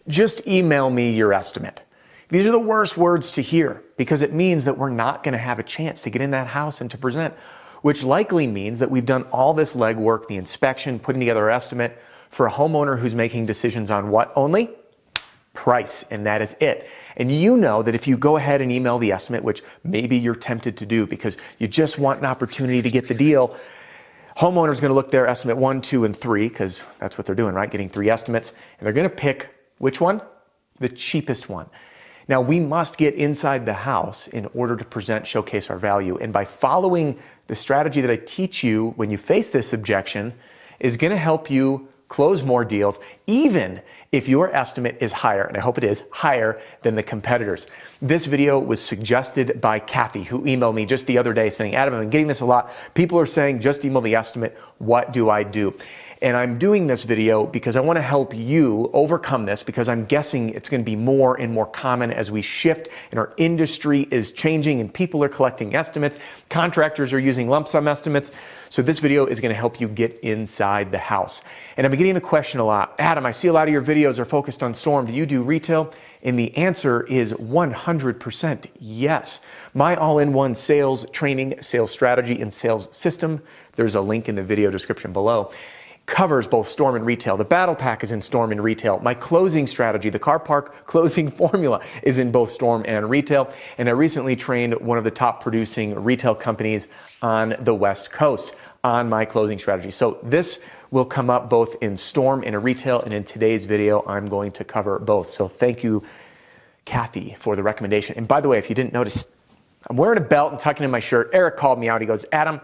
just email me your estimate. These are the worst words to hear because it means that we're not going to have a chance to get in that house and to present, which likely means that we've done all this legwork, the inspection, putting together our estimate for a homeowner who's making decisions on what only? Price, and that is it. And you know that if you go ahead and email the estimate, which maybe you're tempted to do because you just want an opportunity to get the deal, homeowner's going to look their estimate 1, 2, and 3, because that's what they're doing, right? Getting 3 estimates, and they're going to pick which one? The cheapest one. Now, we must get inside the house in order to present, showcase our value. And by following the strategy that I teach you when you face this objection is going to help you close more deals, even if your estimate is higher, and I hope it is higher than the competitors. This video was suggested by Kathy, who emailed me just the other day saying, Adam, I've been getting this a lot. People are saying, just email the estimate. What do I do? And I'm doing this video because I want to help you overcome this, because I'm guessing it's going to be more and more common as we shift and our industry is changing and people are collecting estimates. Contractors are using lump sum estimates. So this video is going to help you get inside the house. And I've been getting the question a lot. Adam, I see a lot of your videos are focused on storm. Do you do retail? And the answer is 100% yes. My all-in-one sales training, sales strategy, and sales system, there's a link in the video description below, covers both storm and retail. The battle pack is in storm and retail. My closing strategy, the car park closing formula, is in both storm and retail. And I recently trained one of the top producing retail companies on the West Coast on my closing strategy. So this will come up both in storm and in retail. And in today's video, I'm going to cover both. So thank you, Kathy, for the recommendation. And by the way, if you didn't notice, I'm wearing a belt and tucking in my shirt. Eric called me out. He goes, Adam,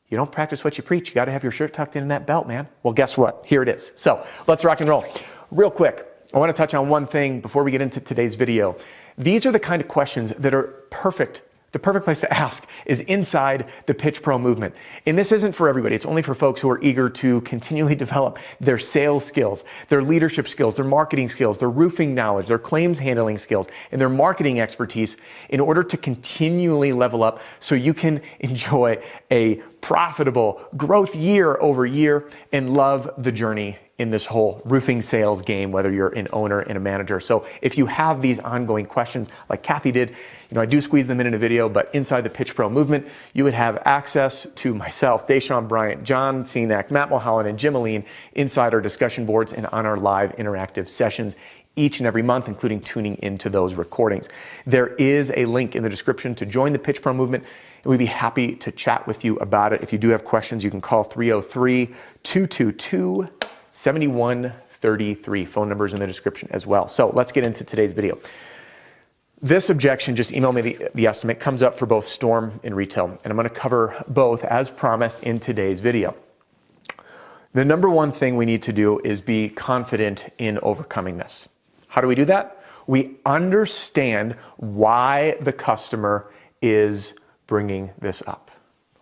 you don't practice what you preach. You got to have your shirt tucked in that belt, man. Well, guess what? Here it is. So let's rock and roll. Real quick, I want to touch on one thing before we get into today's video. These are the kind of questions that are perfect. The perfect place to ask is inside the Pitch Pro movement. And this isn't for everybody. It's only for folks who are eager to continually develop their sales skills, their leadership skills, their marketing skills, their roofing knowledge, their claims handling skills, and their marketing expertise in order to continually level up so you can enjoy a profitable growth year over year and love the journey in this whole roofing sales game, whether you're an owner and a manager. So if you have these ongoing questions like Kathy did, I do squeeze them in a video, but inside the Pitch Pro movement, you would have access to myself, Deshaun Bryant, John Cenac, Matt Mulholland, and Jim Aline inside our discussion boards and on our live interactive sessions each and every month, including tuning into those recordings. There is a link in the description to join the Pitch Pro movement, and we'd be happy to chat with you about it. If you do have questions, you can call 303-222-7133. Phone numbers in the description as well. So let's get into today's video. This objection, just email me the estimate, comes up for both storm and retail, and I'm going to cover both as promised in today's video. The number one thing we need to do is be confident in overcoming this. How do we do that? We understand why the customer is bringing this up.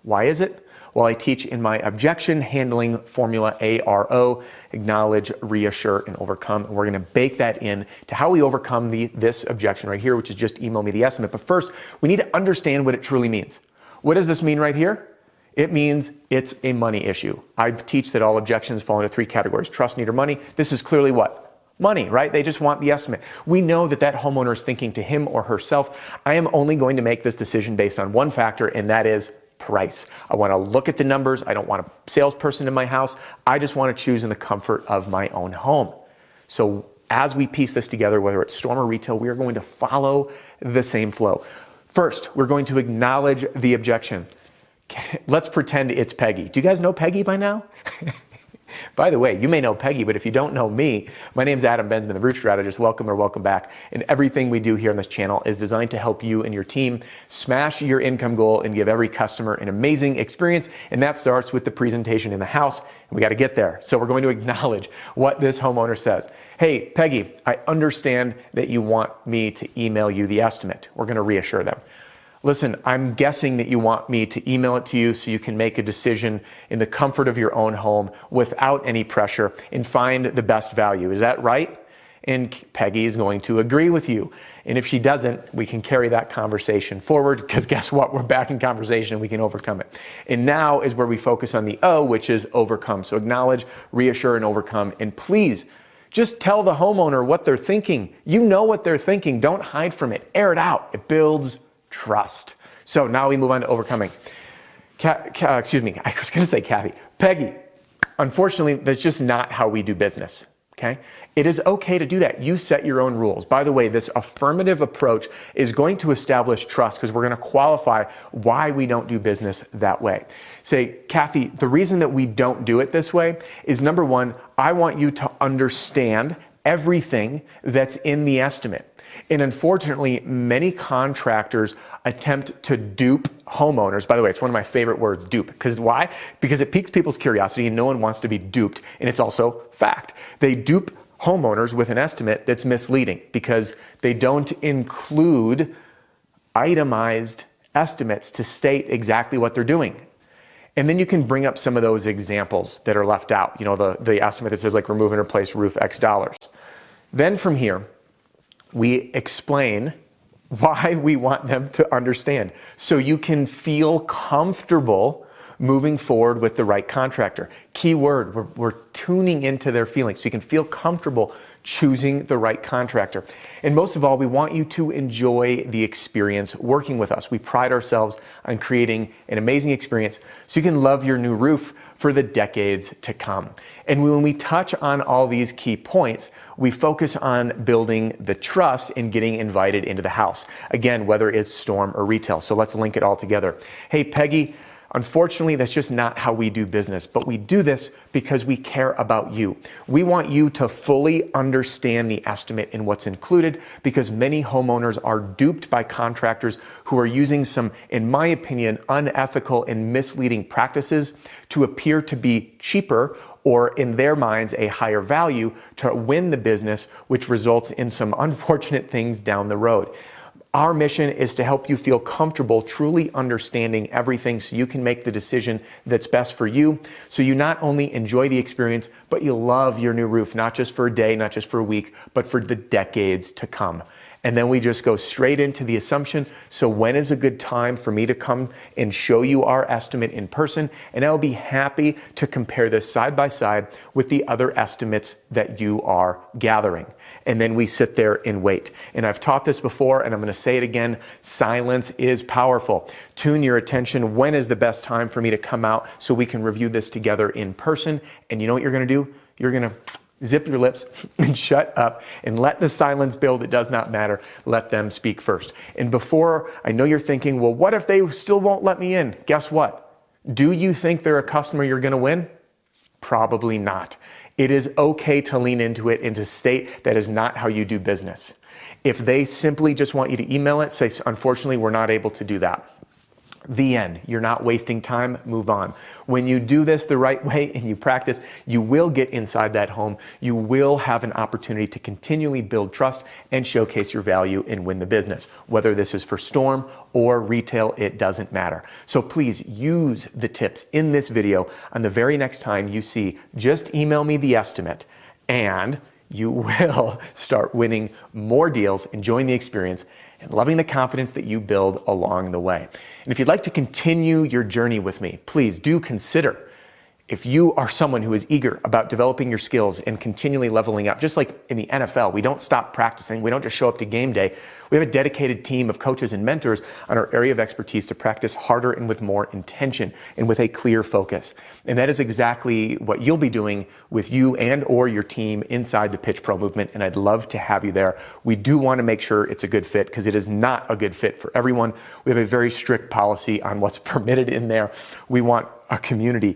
Why is it? Well, I teach in my objection handling formula, ARO, acknowledge, reassure, and overcome. And we're going to bake that in to how we overcome this objection right here, which is just email me the estimate. But first, we need to understand what it truly means. What does this mean right here? It means it's a money issue. I teach that all objections fall into 3 categories: trust, need, or money. This is clearly what? Money, right? They just want the estimate. We know that that homeowner is thinking to him or herself, I am only going to make this decision based on one factor, and that is price. I want to look at the numbers. I don't want a salesperson in my house. I just want to choose in the comfort of my own home. So as we piece this together, whether it's storm or retail, we are going to follow the same flow. First, we're going to acknowledge the objection. Let's pretend it's Peggy. Do you guys know Peggy by now? By the way, you may know Peggy, but if you don't know me, my name's Adam Bensman, the Roof Strategist. Welcome or welcome back. And everything we do here on this channel is designed to help you and your team smash your income goal and give every customer an amazing experience. And that starts with the presentation in the house. And we got to get there. So we're going to acknowledge what this homeowner says. Hey, Peggy, I understand that you want me to email you the estimate. We're going to reassure them. Listen, I'm guessing that you want me to email it to you so you can make a decision in the comfort of your own home without any pressure and find the best value. Is that right? And Peggy is going to agree with you. And if she doesn't, we can carry that conversation forward, because guess what? We're back in conversation and we can overcome it. And now is where we focus on the O, which is overcome. So acknowledge, reassure, and overcome. And please Just tell the homeowner what they're thinking. You know what they're thinking. Don't hide from it. Air it out. It builds trust. So now we move on to overcoming. Excuse me, I was going to say Kathy. Peggy, unfortunately, that's just not how we do business. Okay? It is okay to do that. You set your own rules. By the way, this affirmative approach is going to establish trust because we're going to qualify why we don't do business that way. Say, Kathy, the reason that we don't do it this way is number one, I want you to understand everything that's in the estimate. And unfortunately, many contractors attempt to dupe homeowners. By the way, it's one of my favorite words, dupe. Because why? Because it piques people's curiosity and no one wants to be duped. And it's also fact. They dupe homeowners with an estimate that's misleading because they don't include itemized estimates to state exactly what they're doing. And then you can bring up some of those examples that are left out. You know, the estimate that says like remove and replace roof X dollars. Then from here, we explain why we want them to understand so you can feel comfortable moving forward with the right contractor. Key word, we're tuning into their feelings so you can feel comfortable choosing the right contractor. And most of all, we want you to enjoy the experience working with us. We pride ourselves on creating an amazing experience so you can love your new roof for the decades to come. And when we touch on all these key points, we focus on building the trust and getting invited into the house. Again, whether it's storm or retail. So let's link it all together. Hey, Peggy, unfortunately, that's just not how we do business, but we do this because we care about you. We want you to fully understand the estimate and what's included because many homeowners are duped by contractors who are using some, in my opinion, unethical and misleading practices to appear to be cheaper or in their minds a higher value to win the business, which results in some unfortunate things down the road. Our mission is to help you feel comfortable truly understanding everything so you can make the decision that's best for you. So you not only enjoy the experience, but you love your new roof, not just for a day, not just for a week, but for the decades to come. And then we just go straight into the assumption. So when is a good time for me to come and show you our estimate in person? And I'll be happy to compare this side by side with the other estimates that you are gathering. And then we sit there and wait. And I've taught this before, and I'm going to say it again. Silence is powerful. Tune your attention. When is the best time for me to come out so we can review this together in person? And you know what you're going to do? You're going to zip your lips and shut up and let the silence build. It does not matter. Let them speak first. And before, I know you're thinking, well, what if they still won't let me in? Guess what? Do you think they're a customer you're going to win? Probably not. It is okay to lean into it and to state that is not how you do business. If they simply just want you to email it, say, unfortunately, we're not able to do that. The end. You're not wasting time. Move on. When you do this the right way and you practice, you will get inside that home. You will have an opportunity to continually build trust and showcase your value and win the business. Whether this is for storm or retail, it doesn't matter. So please use the tips in this video. And the very next time you see, just email me the estimate and you will start winning more deals, enjoying the experience, and loving the confidence that you build along the way. And if you'd like to continue your journey with me, please do consider, if you are someone who is eager about developing your skills and continually leveling up, just like in the NFL, we don't stop practicing. We don't just show up to game day. We have a dedicated team of coaches and mentors on our area of expertise to practice harder and with more intention and with a clear focus. And that is exactly what you'll be doing with you and or your team inside the Pitch Pro movement. And I'd love to have you there. We do want to make sure it's a good fit because it is not a good fit for everyone. We have a very strict policy on what's permitted in there. We want a community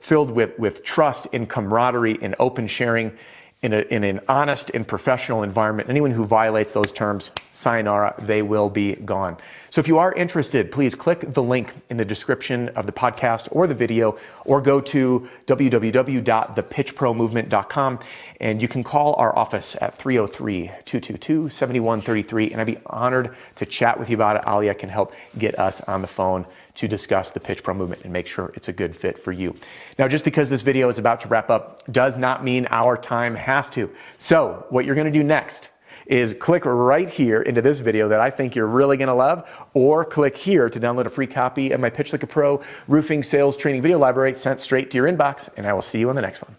filled with trust and camaraderie and open sharing in an honest and professional environment. Anyone who violates those terms, sayonara, they will be gone. So if you are interested, please click the link in the description of the podcast or the video, or go to www.thepitchpromovement.com, and you can call our office at 303-222-7133, and I'd be honored to chat with you about it. Alia can help get us on the phone to discuss the Pitch Pro movement and make sure it's a good fit for you. Now, just because this video is about to wrap up does not mean our time has to. So what you're going to do next is click right here into this video that I think you're really going to love, or click here to download a free copy of my Pitch Like a Pro roofing sales training video library sent straight to your inbox, and I will see you on the next one.